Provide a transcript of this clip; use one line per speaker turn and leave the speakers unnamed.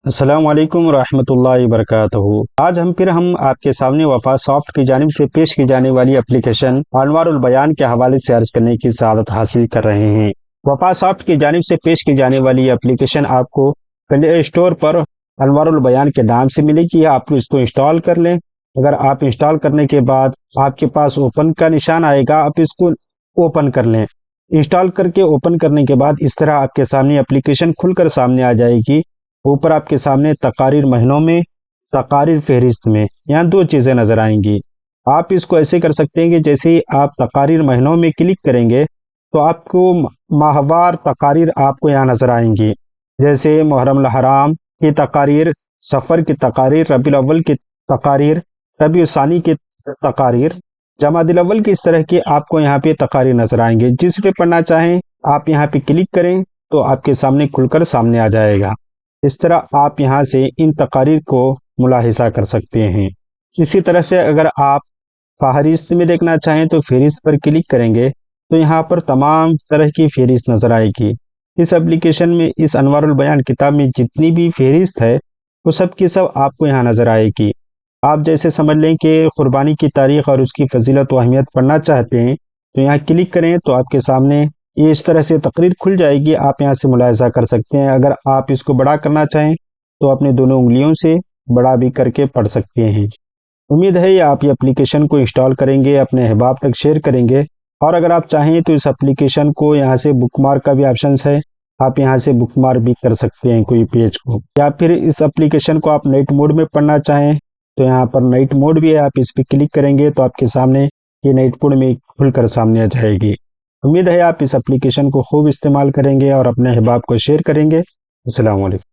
अस्सलाम वालेकुम रहमतुल्लाहि वबरकातुहू। आज हम आपके सामने वफा सॉफ्ट की जानिब से पेश की जाने वाली एप्लीकेशन अनवारुल बयान के हवाले से अर्ज करने की सआदत हासिल कर रहे हैं। वफा सॉफ्ट की जानिब से पेश की जाने वाली एप्लीकेशन आपको प्ले स्टोर पर अनवारुल बयान के नाम से मिलेगी। आप इसको इंस्टॉल कर लें। अगर आप इंस्टॉल करने के बाद आपके पास ओपन का निशान आएगा, आप इसको ओपन कर लें। इंस्टॉल करके ओपन करने के बाद इस तरह आपके सामने एप्लीकेशन खुलकर सामने आ जाएगी। ऊपर आपके सामने तकारीर महीनों में, तकारीर फहरिस्त में, यहाँ दो चीज़ें नज़र आएंगी। आप इसको ऐसे कर सकते हैं कि जैसे ही आप तकारीर महीनों में क्लिक करेंगे तो आपको माहवार तकारीर आपको यहाँ नज़र आएंगी। जैसे मुहर्रम हराम की तकारीर, सफ़र की तकारीर, रबीउल अव्वल की तकारीर, रबीउल सानी की तकारीर, जमादिल अव्वल की, इस तरह की आपको यहाँ पे तकारीर नज़र आएंगे। जिस पे पढ़ना चाहें आप यहाँ पे क्लिक करें तो आपके सामने खुलकर सामने आ जाएगा। इस तरह आप यहाँ से इन तकारीर को मुलाहिज़ा कर सकते हैं। इसी तरह से अगर आप फ़हरिस्त में देखना चाहें तो फहरिस्त पर क्लिक करेंगे तो यहाँ पर तमाम तरह की फहरिस्त नज़र आएगी। इस एप्लीकेशन में, इस अनवारुल बयान किताब में जितनी भी फहरिस्त है वो सब की सब आपको यहाँ नज़र आएगी। आप जैसे समझ लें कि क़ुरबानी की तारीख़ और उसकी फजीलत व अहमियत पढ़ना चाहते हैं तो यहाँ क्लिक करें तो आपके सामने ये इस तरह से तकरीर खुल जाएगी। आप यहाँ से मुलाहिज़ा कर सकते हैं। अगर आप इसको बड़ा करना चाहें तो अपने दोनों उंगलियों से बड़ा भी करके पढ़ सकते हैं। उम्मीद है ये आप ये एप्लीकेशन को इंस्टॉल करेंगे, अपने अहबाब तक शेयर करेंगे। और अगर आप चाहें तो इस एप्लीकेशन को यहाँ से बुकमार्क का भी ऑप्शन है, आप यहाँ से बुकमार्क भी कर सकते हैं कोई पेज को। या फिर इस एप्लीकेशन को आप नाइट मोड में पढ़ना चाहें तो यहाँ पर नाइट मोड भी है, आप इस पर क्लिक करेंगे तो आपके सामने ये नाइट मोड में खुलकर सामने आ जाएगी। उम्मीद है आप इस एप्लीकेशन को खूब इस्तेमाल करेंगे और अपने अहबाब को शेयर करेंगे। अस्सलाम वालेकुम।